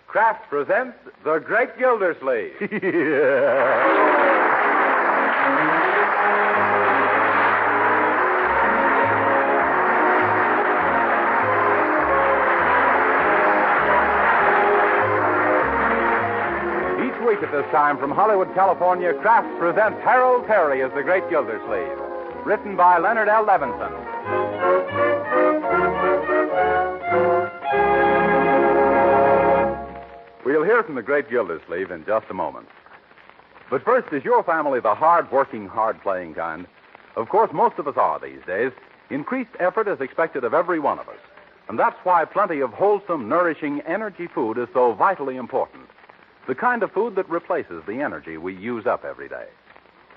Kraft presents The Great Gildersleeve. Each week at this time from Hollywood, California, Kraft presents Harold Perry as The Great Gildersleeve. Written by Leonard L. Levinson. We'll hear from the great Gildersleeve in just a moment. But first, is your family the hard-working, hard-playing kind? Of course, most of us are these days. Increased effort is expected of every one of us. And that's why plenty of wholesome, nourishing energy food is so vitally important. The kind of food that replaces the energy we use up every day.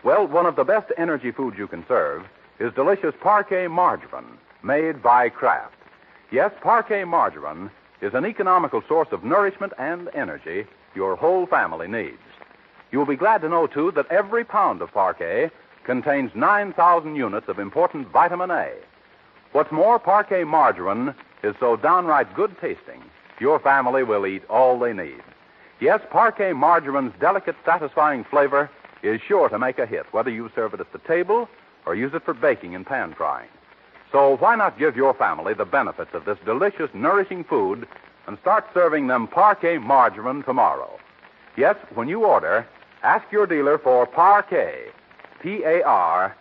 Well, one of the best energy foods you can serve is delicious Parquet margarine, made by Kraft. Yes, Parquet margarine is an economical source of nourishment and energy your whole family needs. You'll be glad to know, too, that every pound of Parquet contains 9,000 units of important vitamin A. What's more, Parquet margarine is so downright good-tasting, your family will eat all they need. Yes, Parquet margarine's delicate, satisfying flavor is sure to make a hit, whether you serve it at the table or use it for baking and pan frying. So why not give your family the benefits of this delicious, nourishing food and start serving them Parquet margarine tomorrow? Yes, when you order, ask your dealer for Parquet, Parkay.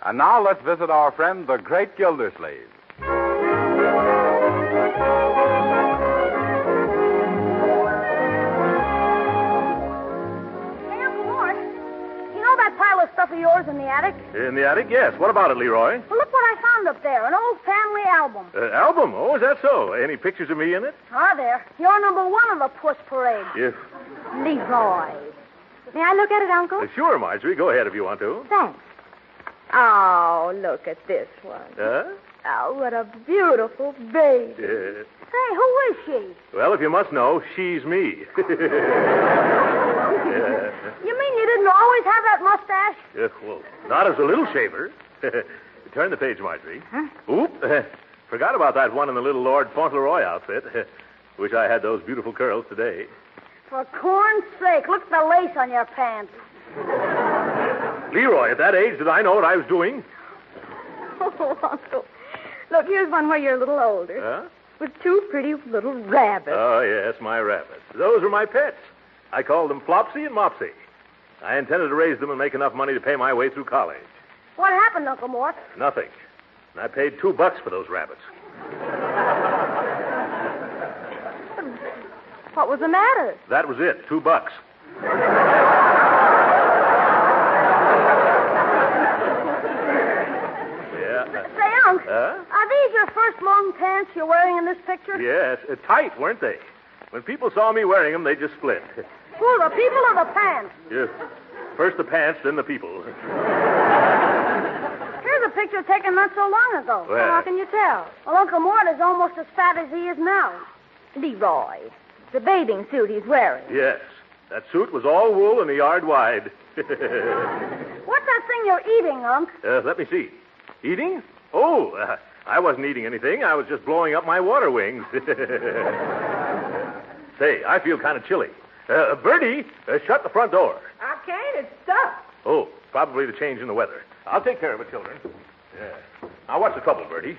And now let's visit our friend, the great Gildersleeve. Stuff of yours in the attic? In the attic, yes. What about it, Leroy? Well, look what I found up there. An old family album. Album? Oh, is that so? Any pictures of me in it? Are there? You're number one of the Puss Parade. Yes. Leroy. May I look at it, Uncle? Sure, Marjorie. Go ahead if you want to. Thanks. Oh, look at this one. Oh, what a beautiful baby. Hey, who is she? Well, if you must know, she's me. You mean you didn't always have that mustache? Well, not as a little shaver. Turn the page, Marjorie. Huh? Oop. Forgot about that one in the little Lord Fauntleroy outfit. Wish I had those beautiful curls today. For corn's sake, look at the lace on your pants. Leroy, at that age, did I know what I was doing? Oh, Uncle. Look, here's one where you're a little older. Huh? With two pretty little rabbits. Oh, yes, my rabbits. Those were my pets. I called them Flopsy and Mopsy. I intended to raise them and make enough money to pay my way through college. What happened, Uncle Mort? Nothing. And I paid $2 for those rabbits. What was the matter? That was it, $2. Say, Unc, are these your first long pants you're wearing in this picture? Yes, tight, weren't they? When people saw me wearing them, they just split. Who, the people or the pants? Yes. First the pants, then the people. Here's a picture taken not so long ago. Well, how can you tell? Well, Uncle Mort is almost as fat as he is now. Leroy, the bathing suit he's wearing. Yes. That suit was all wool and a yard wide. What's that thing you're eating, Unc? Let me see. Eating? Oh, I wasn't eating anything. I was just blowing up my water wings. Say, I feel kind of chilly. Bertie, shut the front door. I can't. It's stuck. Oh, probably the change in the weather. I'll take care of it, children. Yeah. Now, what's the trouble, Bertie?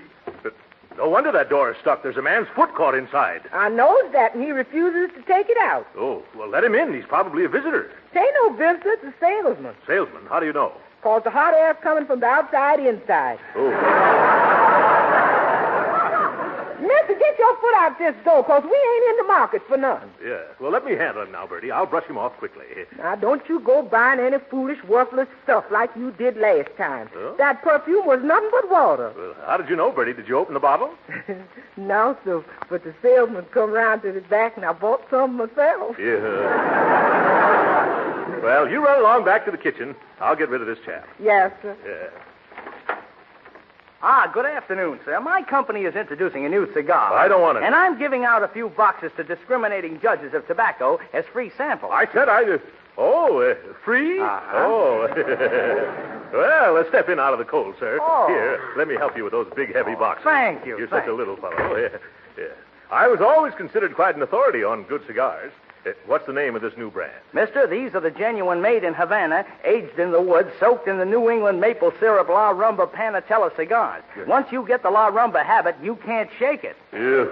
No wonder that door is stuck. There's a man's foot caught inside. I knows that, and he refuses to take it out. Oh, well, let him in. He's probably a visitor. It ain't no visitor. It's a salesman. Salesman? How do you know? 'Cause the hot air's coming from the outside inside. Oh. Mister, get your foot out this door, 'cause we ain't in the market for none. Yeah. Well, let me handle him now, Bertie. I'll brush him off quickly. Now, don't you go buying any foolish, worthless stuff like you did last time. Huh? That perfume was nothing but water. Well, how did you know, Bertie? Did you open the bottle? No, sir. But the salesman come round to the back, and I bought some myself. Yeah. Well, you run along back to the kitchen. I'll get rid of this chap. Yes, sir. Yeah. Good afternoon, sir. My company is introducing a new cigar. I don't want it. And I'm giving out a few boxes to discriminating judges of tobacco as free samples. I said Oh, free? Uh-huh. Oh. Well, let's step in out of the cold, sir. Oh. Here, let me help you with those big, heavy boxes. Thank you. You're such a little fellow. Yeah. I was always considered quite an authority on good cigars. What's the name of this new brand? Mister, these are the genuine made in Havana, aged in the woods, soaked in the New England maple syrup La Rumba Panatella cigars. Yes. Once you get the La Rumba habit, you can't shake it. Yeah.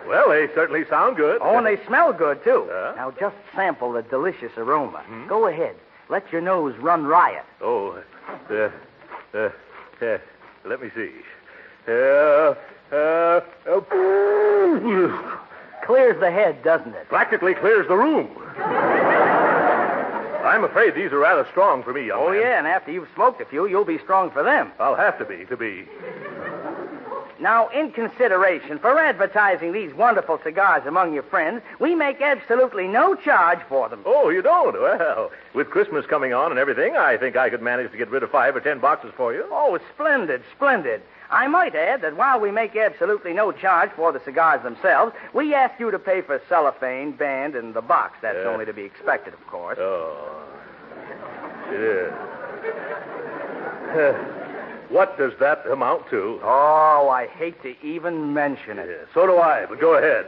Well, they certainly sound good. Oh, and they smell good, too. Huh? Now, just sample the delicious aroma. Go ahead. Let your nose run riot. Oh, let me see. Clears the head, doesn't it? Practically clears the room. I'm afraid these are rather strong for me, young Oh, man. yeah, and after you've smoked a few, you'll be strong for them. I'll have to be. Now, in consideration for advertising these wonderful cigars among your friends, we make absolutely no charge for them. Oh, you don't? Well, with Christmas coming on and everything, I think I could manage to get rid of 5 or 10 boxes for you. Oh, splendid, splendid. I might add that while we make absolutely no charge for the cigars themselves, we ask you to pay for cellophane, band, and the box. That's only to be expected, of course. Oh. Yeah. What does that amount to? Oh, I hate to even mention it. Yeah, so do I, but go ahead.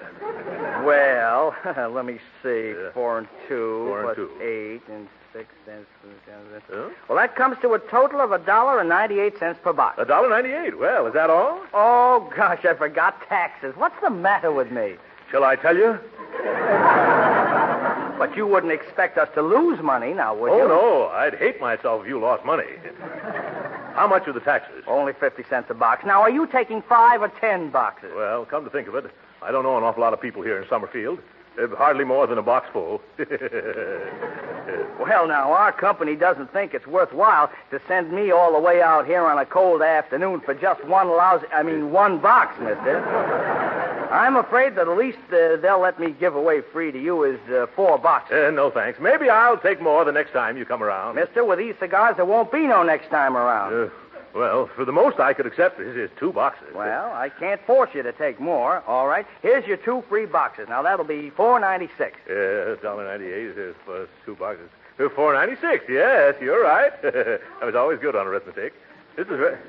Well, let me see. Yeah. 4 and 2 4 and plus 2. 8 and 6 cents. Huh? Well, that comes to a total of $1.98 per box. $1.98. Well, is that all? Oh, gosh, I forgot taxes. What's the matter with me? Shall I tell you? But you wouldn't expect us to lose money, now, would you? Oh, no. I'd hate myself if you lost money. How much are the taxes? Only 50 cents a box. Now, are you taking 5 or 10 boxes? Well, come to think of it, I don't know an awful lot of people here in Summerfield. Hardly more than a box full. Well, now, our company doesn't think it's worthwhile to send me all the way out here on a cold afternoon for just one box, mister. I'm afraid that the least they'll let me give away free to you is 4 boxes. No, thanks. Maybe I'll take more the next time you come around. Mister, with these cigars, there won't be no next time around. Well, for the most I could accept is 2 boxes. Well, I can't force you to take more. All right. Here's your 2 free boxes. Now, that'll be $4.96. $1.98 is plus 2 boxes. $4.96. Yes, you're right. I was always good on arithmetic.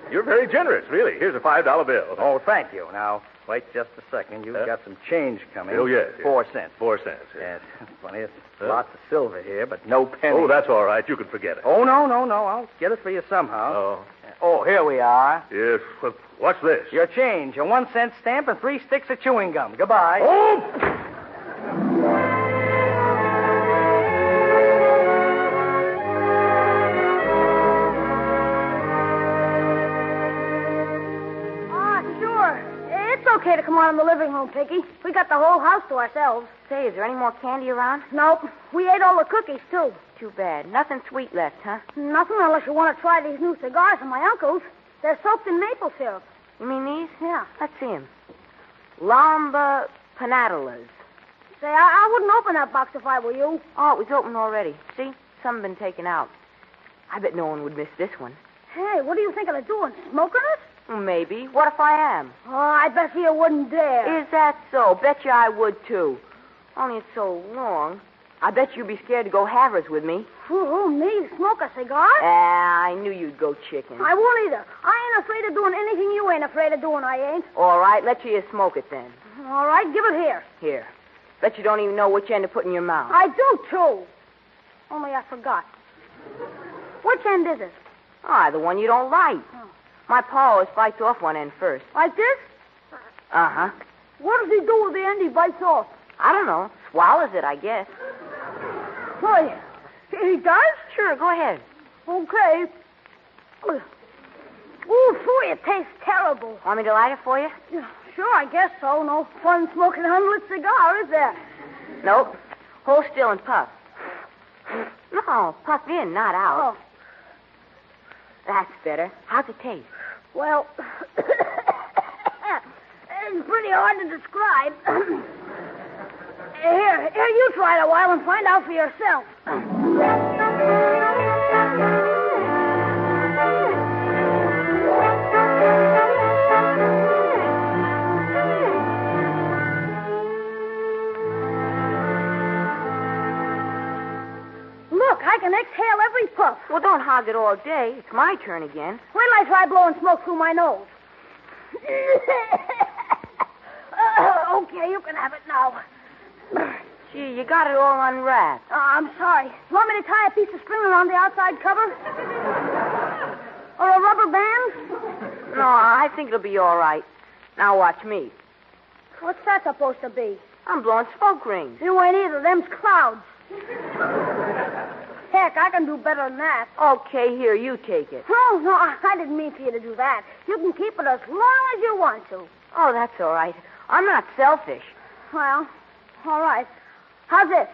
You're very generous, really. Here's a $5 bill. Oh, thank you. Now, wait just a second. You've got some change coming. Oh, yes. 4 cents. 4 cents. Yes. Funny, it's lots of silver here, but no pennies. Oh, that's all right. You can forget it. Oh, no. I'll get it for you somehow. Oh. Oh, here we are. Yes. Well, what's this? Your change, a 1-cent stamp and 3 sticks of chewing gum. Goodbye. Oh! Sure. It's okay to come on in the living room, Piggy. We got the whole house to ourselves. Say, is there any more candy around? Nope. We ate all the cookies, too. Too bad. Nothing sweet left, huh? Nothing unless you want to try these new cigars of my uncle's. They're soaked in maple syrup. You mean these? Yeah. Let's see them. Lamba Panatellas. Say, I wouldn't open that box if I were you. Oh, it was open already. See? Some have been taken out. I bet no one would miss this one. Hey, what are you thinking of doing? Smoking it? Well, maybe. What if I am? Oh, I bet you wouldn't dare. Is that so? Bet you I would, too. Only it's so long. I bet you'd be scared to go halvers with me. Who, me? Smoke a cigar? I knew you'd go chicken. I won't either. I ain't afraid of doing anything you ain't afraid of doing, I ain't. All right, let you smoke it then. All right, give it here. Here. Bet you don't even know which end to put in your mouth. I do, too. Only I forgot. Which end is it? Ah, the one you don't like. Oh. My pa always bites off one end first. Like this? Uh-huh. What does he do with the end he bites off? I don't know. Swallows it, I guess. Oh, he does? Sure, go ahead. Okay. Ooh, phooey, it tastes terrible. Want me to light it for you? Yeah, sure, I guess so. No fun smoking a unlit cigar, is there? Nope. Hold still and puff. No, puff in, not out. Oh. That's better. How's it taste? Well, it's pretty hard to describe. Here, you try it a while and find out for yourself. can exhale every puff. Well, don't hog it all day. It's my turn again. Wait till I try blowing smoke through my nose. Okay, you can have it now. Gee, you got it all unwrapped. I'm sorry. You want me to tie a piece of string around the outside cover? Or a rubber band? No, I think it'll be all right. Now watch me. What's that supposed to be? I'm blowing smoke rings. You ain't either. Them's clouds. Heck, I can do better than that. Okay, here, you take it. Oh, no, I didn't mean for you to do that. You can keep it as long as you want to. Oh, that's all right. I'm not selfish. Well, all right. How's this?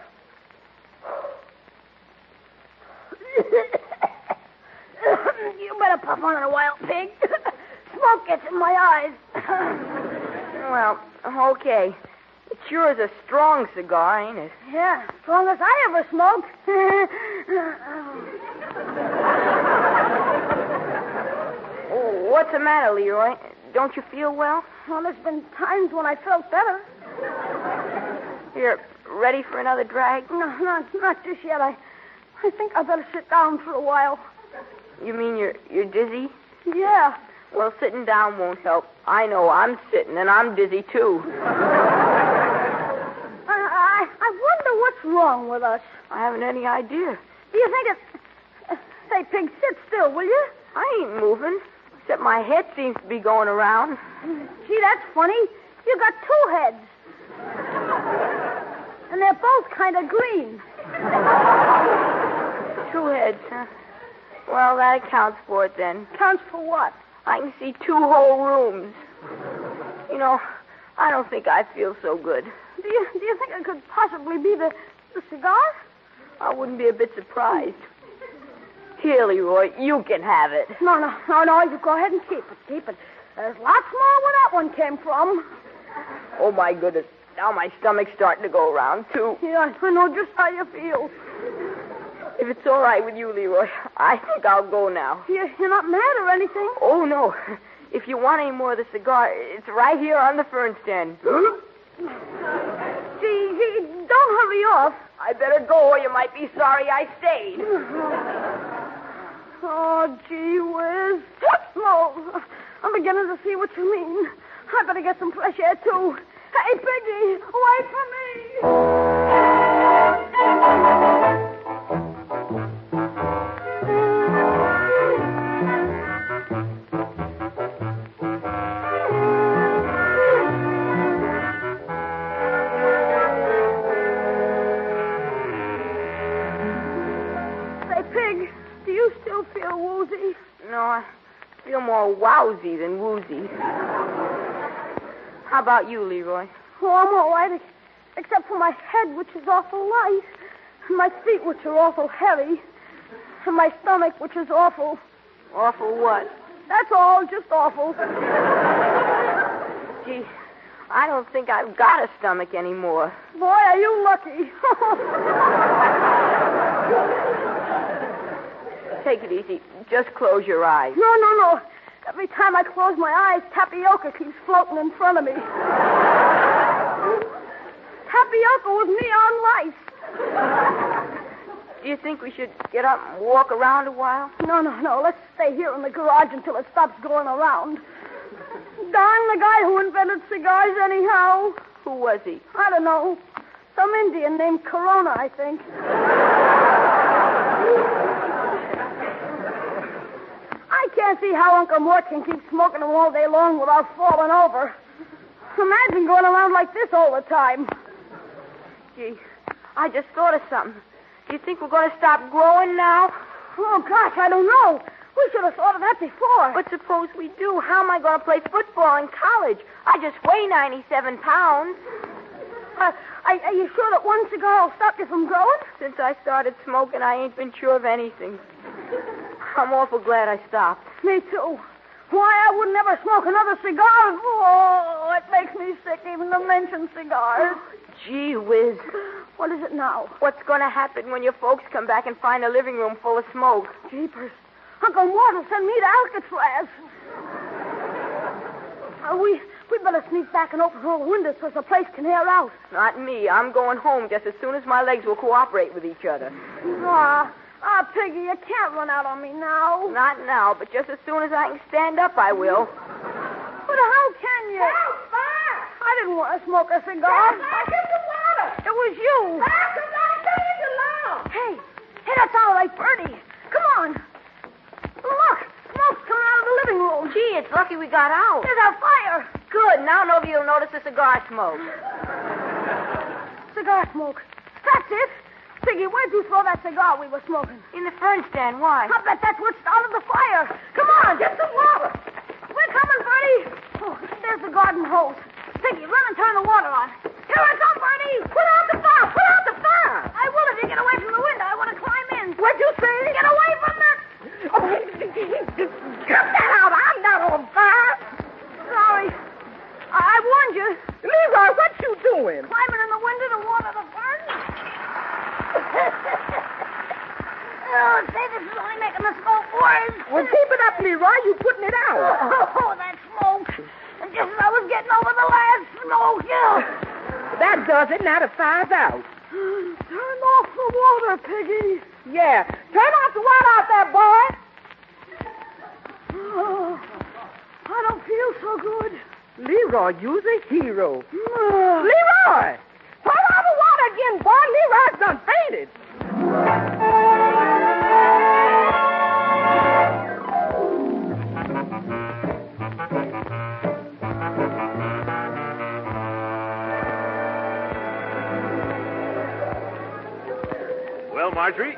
You better puff on it a while, pig. Smoke gets in my eyes. Well, okay. It sure is a strong cigar, ain't it? Yeah, strongest I ever smoked. Oh, what's the matter, Leroy? Don't you feel well? Well, there's been times when I felt better. Here, ready for another drag? No, not just yet. I think I better sit down for a while. You mean you're dizzy? Yeah. Well, sitting down won't help. I know I'm sitting, and I'm dizzy, too. I wonder what's wrong with us. I haven't any idea. Do you think it's... Say, pig, sit still, will you? I ain't moving, except my head seems to be going around. Gee, that's funny. You got two heads. And they're both kind of green. Two heads, huh? Well, that accounts for it, then. Counts for what? I can see 2 whole rooms. You know, I don't think I feel so good. Do you think it could possibly be the cigar? I wouldn't be a bit surprised. Here, Leroy, you can have it. No, you go ahead and keep it. There's lots more where that one came from. Oh, my goodness. Now my stomach's starting to go around, too. Yeah, I know just how you feel. If it's all right with you, Leroy, I think I'll go now. You're not mad or anything? Oh, no. If you want any more of the cigar, it's right here on the fern stand. Gee, don't hurry off. I better go or you might be sorry I stayed. Oh, gee whiz. No, I'm beginning to see what you mean. I better get some fresh air, too. Hey, Piggy, wait for me. Say, Pig, do you still feel woozy? No, I feel more wowsy than woozy. How about you, Leroy? Oh, I'm all right, except for my head, which is awful light, and my feet, which are awful heavy, and my stomach, which is awful. Awful what? That's all, just awful. Gee, I don't think I've got a stomach anymore. Boy, are you lucky. Take it easy. Just close your eyes. No. Every time I close my eyes, tapioca keeps floating in front of me. Tapioca with neon lights. Do you think we should get up and walk around a while? No. Let's stay here in the garage until it stops going around. Darn the guy who invented cigars anyhow. Who was he? I don't know. Some Indian named Corona, I think. I can't see how Uncle Mort can keep smoking them all day long without falling over. Imagine going around like this all the time. Gee, I just thought of something. Do you think we're going to stop growing now? Oh, gosh, I don't know. We should have thought of that before. But suppose we do. How am I going to play football in college? I just weigh 97 pounds. Are you sure that one cigar will stop you from growing? Since I started smoking, I ain't been sure of anything. I'm awful glad I stopped. Me too. Why, I would never smoke another cigar. Oh, it makes me sick even to mention cigars. Gee whiz. What is it now? What's going to happen when your folks come back and find the living room full of smoke? Jeepers. Uncle Mort will send me to Alcatraz. We better sneak back and open all the windows so the place can air out. Not me. I'm going home just as soon as my legs will cooperate with each other. Ah, Piggy, you can't run out on me now. Not now, but just as soon as I can stand up, I will. But how can you? Help, fire! I didn't want to smoke a cigar. Get the water. It was you. Hey, that sounded like Bertie. Come on. Look, smoke's coming out of the living room. Gee, it's lucky we got out. There's a fire. Good. Now nobody will notice the cigar smoke. Cigar smoke. That's it. Piggy, where'd you throw that cigar we were smoking? In the fern stand. Why? I bet that's what started the fire. Come on, get some water. We're coming, Bertie. Oh, there's the garden hose. Piggy, run and turn the water on. Here I come, Bertie. Put out the fire. Put out the fire. I will if you get away from the window. I want to climb in. What'd you say? Get away from the... Oh, get that out. I'm not on fire. Sorry. I warned you. Leroy, what you doing? Climbing in the window to water the fern. Oh, say, this is only making the smoke worse. Well, keep it up, Leroy. You putting it out. Oh, that smoke. Just as I was getting over the last smoke. That does it. Now the fire's out. Turn off the water, Piggy. Yeah. Turn off the water out there, boy. Oh, I don't feel so good. Leroy, you's a hero. Leroy! Turn on the water again, boy. Leroy's done fainted. Well, Marjorie,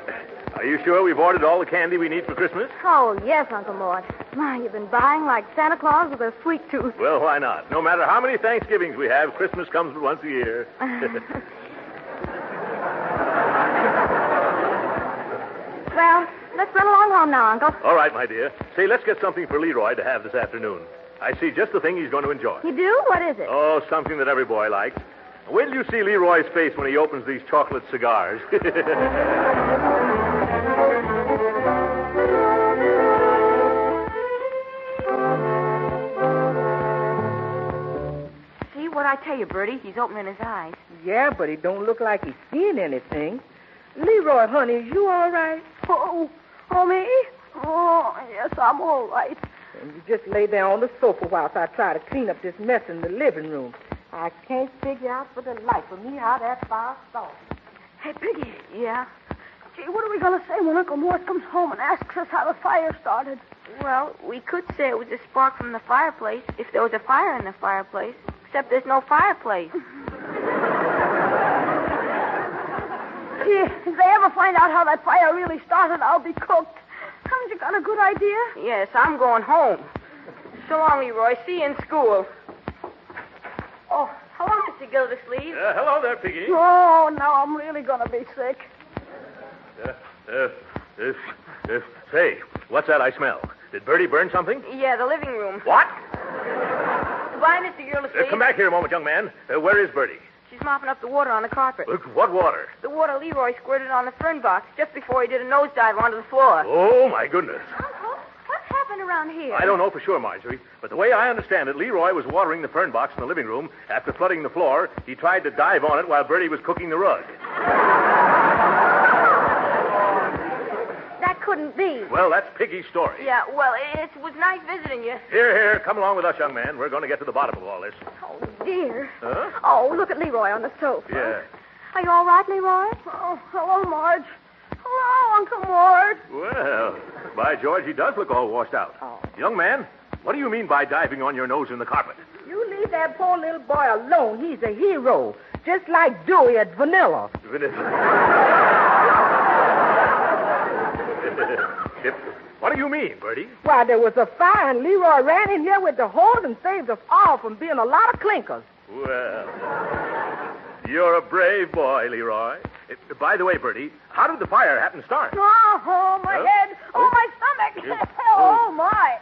are you sure we've ordered all the candy we need for Christmas? Oh, yes, Uncle Mort. My, you've been buying like Santa Claus with a sweet tooth. Well, why not? No matter how many Thanksgivings we have, Christmas comes but once a year. Well, let's run along home now, Uncle. All right, my dear. Say, let's get something for Leroy to have this afternoon. I see just the thing he's going to enjoy. You do? What is it? Oh, something that every boy likes. Wait till you see Leroy's face when he opens these chocolate cigars. See what I tell you, Bertie? He's opening his eyes. Yeah, but he don't look like he's seeing anything. Leroy, honey, is you all right? Oh, me? Oh, yes, I'm all right. And you just lay there on the sofa whilst I try to clean up this mess in the living room. I can't figure out for the life of me how that fire started. Hey, Piggy. Yeah? Gee, what are we going to say when Uncle Mort comes home and asks us how the fire started? Well, we could say it was a spark from the fireplace if there was a fire in the fireplace. Except there's no fireplace. Gee, if they ever find out how that fire really started, I'll be cooked. Haven't you got a good idea? Yes, I'm going home. So long, Leroy. See you in school. Oh, hello, Mr. Gildersleeve. Hello there, Piggy. Oh, now I'm really going to be sick. Say, what's that I smell? Did Bertie burn something? Yeah, the living room. What? Goodbye, Mr. Gildersleeve. Come back here a moment, young man. Where is Bertie? She's mopping up the water on the carpet. What water? The water Leroy squirted on the fern box just before he did a nosedive onto the floor. Oh, my goodness. Uncle, what's happened around here? I don't know for sure, Marjorie, but the way I understand it, Leroy was watering the fern box in the living room. After flooding the floor, he tried to dive on it while Bertie was cooking the rug. That couldn't be. Well, that's Piggy's story. Yeah, well, it was nice visiting you. Here, come along with us, young man. We're going to get to the bottom of all this. Oh, dear. Huh? Oh, look at Leroy on the sofa. Yeah. Are you all right, Leroy? Oh, hello, Marge. Hello, Uncle Mort. Well, by George, he does look all washed out. Oh. Young man, what do you mean by diving on your nose in the carpet? You leave that poor little boy alone. He's a hero. Just like Dewey at Vanilla. What do you mean, Bertie? Why, there was a fire, and Leroy ran in here with the hose and saved us all from being a lot of clinkers. Well, you're a brave boy, Leroy. By the way, Bertie, how did the fire happen to start? Oh, my head. Oh, my stomach. Oh, my.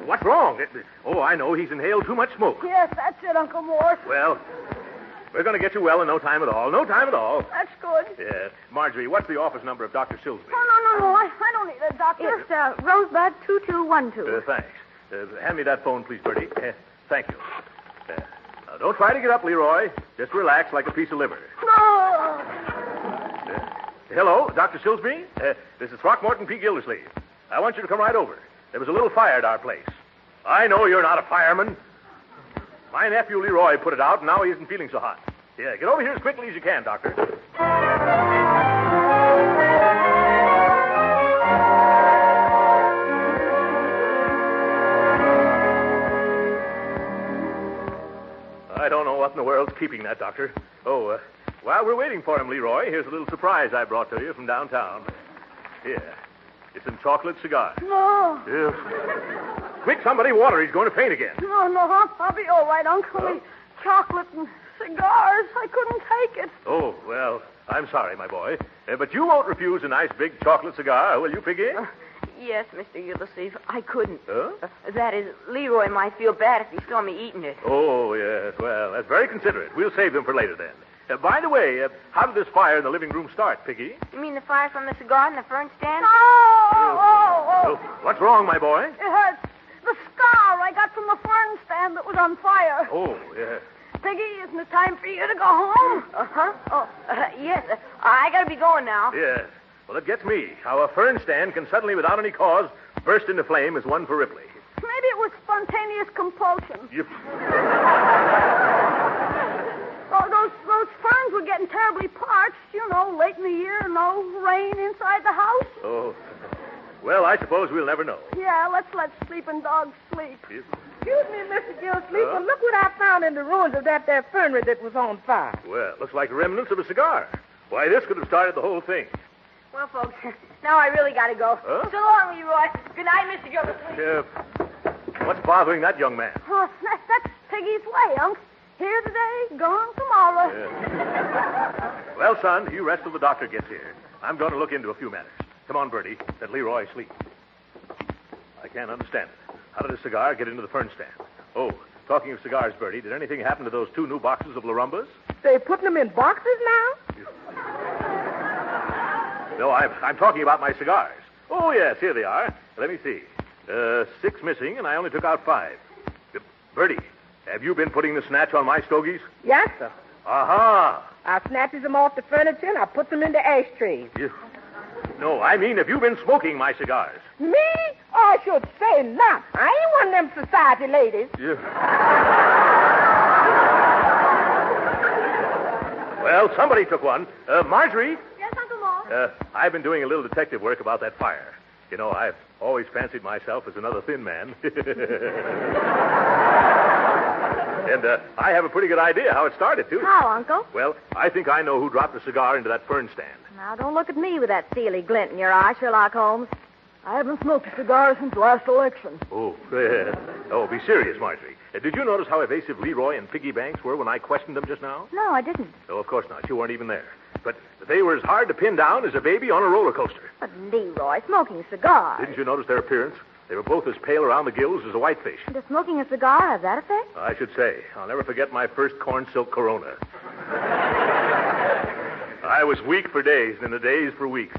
What's wrong? I know. He's inhaled too much smoke. Yes, that's it, Uncle Mort. Well, we're going to get you well in no time at all. No time at all. That's good. Yeah. Marjorie, what's the office number of Dr. Silsby? Oh, no. I don't need a doctor. It's Rosebud 2212. Thanks. Hand me that phone, please, Bertie. Thank you. Now, don't try to get up, Leroy. Just relax like a piece of liver. No. Hello, Dr. Silsby. This is Throckmorton P. Gildersleeve. I want you to come right over. There was a little fire at our place. I know you're not a fireman. My nephew Leroy put it out, and now he isn't feeling so hot. Yeah, get over here as quickly as you can, Doctor. I don't know what in the world's keeping that, Doctor. Oh, while we're waiting for him, Leroy, here's a little surprise I brought to you from downtown. Here. It's some chocolate cigars. No. Yeah. Quick, somebody, water. He's going to faint again. No, I'll be all right, Uncle. Huh? Chocolate and cigars. I couldn't take it. Oh, well, I'm sorry, my boy. But you won't refuse a nice big chocolate cigar, will you, Piggy? Yes, Mr. Gildersleeve, I couldn't. Huh? That is, Leroy might feel bad if he saw me eating it. Oh, yes. Well, that's very considerate. We'll save them for later, then. By the way, how did this fire in the living room start, Piggy? You mean the fire from the cigar and the fern stand? Oh. What's wrong, my boy? It hurts. The scar I got from the fern stand that was on fire. Oh, yes. Piggy, isn't it time for you to go home? Uh-huh. Oh, yes. I gotta be going now. Yes. Well, it gets me. How a fern stand can suddenly, without any cause, burst into flame is one for Ripley. Maybe it was spontaneous compulsion. Oh, those ferns were getting terribly parched, late in the year, no rain inside the house. Oh. Well, I suppose we'll never know. Yeah, let's let sleeping dogs sleep. Yes. Excuse me, Mr. Gildersleeve, but look what I found in the ruins of that there fernery that was on fire. Well, looks like remnants of a cigar. Why, this could have started the whole thing. Well, folks, now I really gotta go. Huh? So long, Leroy. Good night, Mr. Gildersleeve. What's bothering that young man? Oh, that's Piggy's way, Unc. Here today, gone tomorrow. Yeah. Well, son, you rest till the doctor gets here. I'm going to look into a few matters. Come on, Bertie. Let Leroy sleep. I can't understand it. How did a cigar get into the fern stand? Oh, talking of cigars, Bertie, did anything happen to those 2 new boxes of Larumbas? They putting them in boxes now? No, I'm talking about my cigars. Oh, yes, here they are. Let me see. 6 missing, and I only took out 5. Bertie, have you been putting the snatch on my stogies? Yes, sir. Aha! I snatches them off the furniture and I put them into ashtrays. No, I mean, have you been smoking my cigars? Me? I should say not. I ain't one of them society ladies. Well, somebody took one. Marjorie? Yes, Uncle Mort? I've been doing a little detective work about that fire. I've always fancied myself as another thin man. And I have a pretty good idea how it started, too. How, Uncle? Well, I think I know who dropped the cigar into that fern stand. Now, don't look at me with that steely glint in your eye, Sherlock Holmes. I haven't smoked a cigar since last election. Oh, be serious, Marjorie. Did you notice how evasive Leroy and Piggy Banks were when I questioned them just now? No, I didn't. Oh, of course not. You weren't even there. But they were as hard to pin down as a baby on a roller coaster. But Leroy, smoking cigars. Didn't you notice their appearance? They were both as pale around the gills as a whitefish. Does smoking a cigar have that effect? I should say. I'll never forget my first corn silk Corona. I was weak for days and in the days for weeks.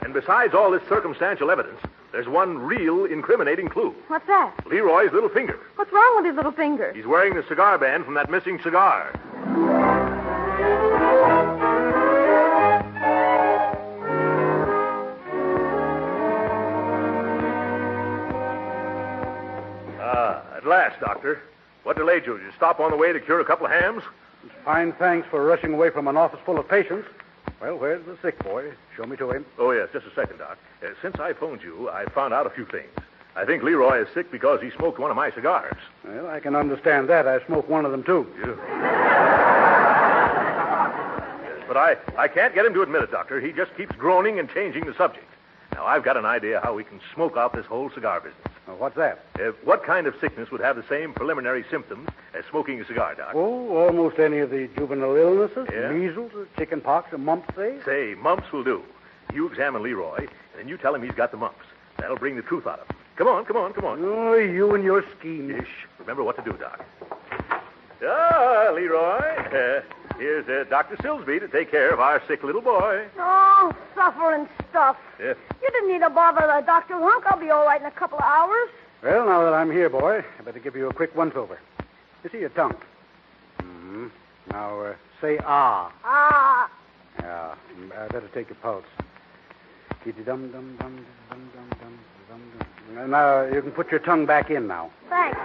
And besides all this circumstantial evidence, there's one real incriminating clue. What's that? Leroy's little finger. What's wrong with his little finger? He's wearing the cigar band from that missing cigar. At last, Doctor. What delayed you? Did you stop on the way to cure a couple of hams? Fine thanks for rushing away from an office full of patients. Well, where's the sick boy? Show me to him. Oh, yes, just a second, Doc. Since I phoned you, I found out a few things. I think Leroy is sick because he smoked one of my cigars. Well, I can understand that. I smoked one of them, too. Yes, but I can't get him to admit it, Doctor. He just keeps groaning and changing the subject. Now, I've got an idea how we can smoke out this whole cigar business. Well, what's that? What kind of sickness would have the same preliminary symptoms as smoking a cigar, Doc? Oh, almost any of the juvenile illnesses. Yeah? Measles, chicken pox, or mumps, say? Say, mumps will do. You examine Leroy, and then you tell him he's got the mumps. That'll bring the truth out of him. Come on. Oh, you and your schemes. Ish. Remember what to do, Doc. Leroy. Here's Dr. Silsby to take care of our sick little boy. Oh, suffering stuff. Yes. You didn't need to bother the Dr. Hunk. I'll be all right in a couple of hours. Well, now that I'm here, boy, I better give you a quick once-over. You see your tongue? Mm-hmm. Now, say ah. Ah. Yeah. I better take your pulse. Dum-dum-dum-dum-dum-dum-dum. Now, you can put your tongue back in now. Thanks.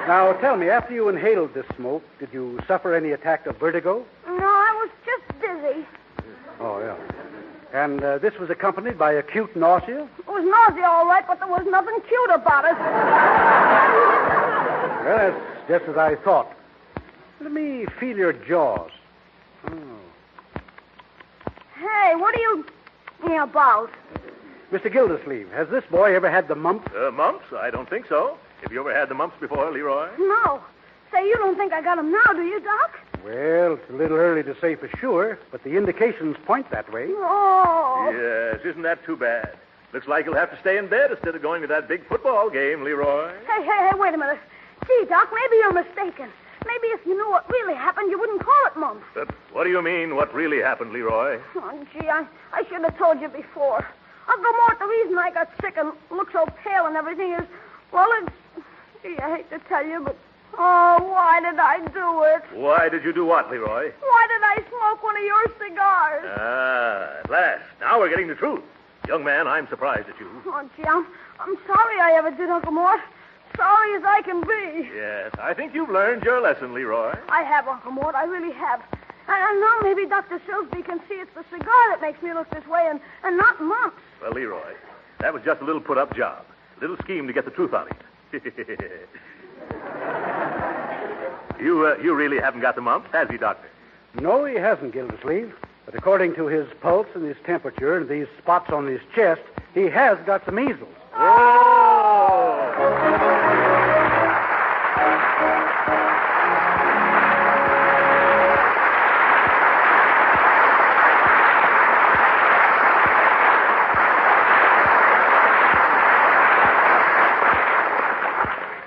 Now, tell me, after you inhaled this smoke, did you suffer any attack of vertigo? No, I was just dizzy. Oh, yeah. And this was accompanied by acute nausea? It was nausea, all right, but there was nothing cute about it. Well, that's just as I thought. Let me feel your jaws. Oh. Hey, what are you about? Mr. Gildersleeve, has this boy ever had the mumps? Mumps? I don't think so. Have you ever had the mumps before, Leroy? No. Say, you don't think I got him now, do you, Doc? Well, it's a little early to say for sure, but the indications point that way. Oh. Yes, isn't that too bad? Looks like you'll have to stay in bed instead of going to that big football game, Leroy. Hey, wait a minute. Gee, Doc, maybe you're mistaken. Maybe if you knew what really happened, you wouldn't call it mumps. What do you mean, what really happened, Leroy? Oh, gee, I should have told you before. Uncle Mort, the reason I got sick and look so pale and everything is, well, it's... Gee, I hate to tell you, but... Oh, why did I do it? Why did you do what, Leroy? Why did I smoke one of your cigars? At last. Now we're getting the truth. Young man, I'm surprised at you. Oh, gee, I'm sorry I ever did, Uncle Mort. Sorry as I can be. Yes, I think you've learned your lesson, Leroy. I have, Uncle Mort. I really have. And now maybe Dr. Silsby can see it's the cigar that makes me look this way and not mumps. Well, Leroy, that was just a little put-up job. A little scheme to get the truth out of you. You really haven't got the mumps, has he, Doctor? No, he hasn't, Gildersleeve. But according to his pulse and his temperature and these spots on his chest, he has got the measles.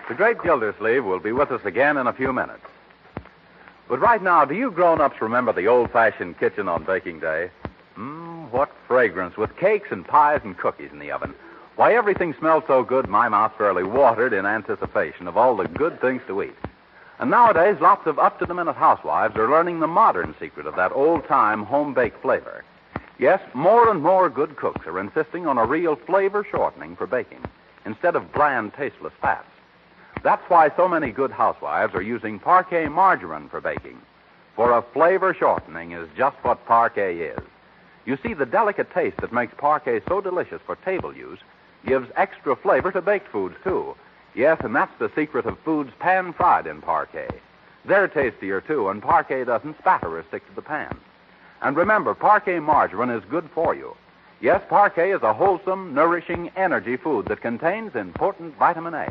The great Gildersleeve will be with us again in a few minutes. But right now, do you grown-ups remember the old-fashioned kitchen on baking day? What fragrance, with cakes and pies and cookies in the oven. Why, everything smelled so good, my mouth fairly watered in anticipation of all the good things to eat. And nowadays, lots of up-to-the-minute housewives are learning the modern secret of that old-time home-baked flavor. Yes, more and more good cooks are insisting on a real flavor shortening for baking, instead of bland, tasteless fats. That's why so many good housewives are using Parquet margarine for baking. For a flavor shortening is just what Parquet is. You see, the delicate taste that makes Parquet so delicious for table use gives extra flavor to baked foods, too. Yes, and that's the secret of foods pan-fried in Parquet. They're tastier, too, and Parquet doesn't spatter or stick to the pan. And remember, Parquet margarine is good for you. Yes, Parquet is a wholesome, nourishing energy food that contains important vitamin A.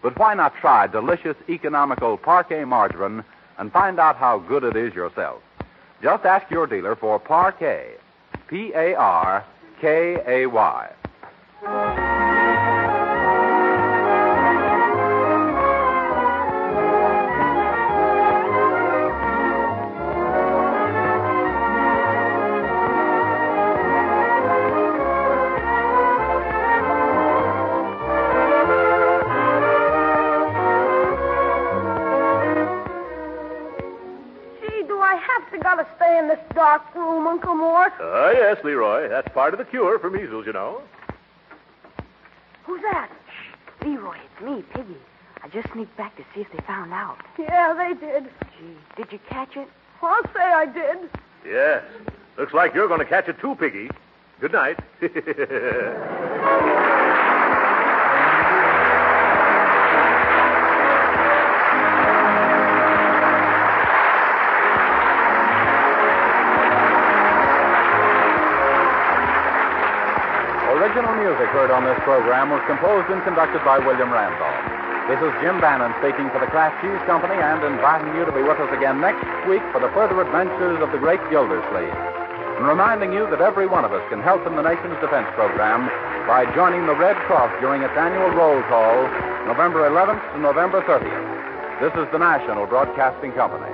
But why not try delicious, economical Parquet margarine and find out how good it is yourself? Just ask your dealer for Parquet. Parkay. Gotta stay in this dark room, Uncle Mort. Yes, Leroy. That's part of the cure for measles, you know. Who's that? Shh. Leroy, it's me, Piggy. I just sneaked back to see if they found out. Yeah, they did. Gee, did you catch it? I'll say I did. Yes. Looks like you're going to catch it too, Piggy. Good night. Original music heard on this program was composed and conducted by William Randolph. This is Jim Bannon speaking for the Kraft Cheese Company and inviting you to be with us again next week for the further adventures of the great Gildersleeve. And reminding you that every one of us can help in the nation's defense program by joining the Red Cross during its annual roll call, November 11th to November 30th. This is the National Broadcasting Company.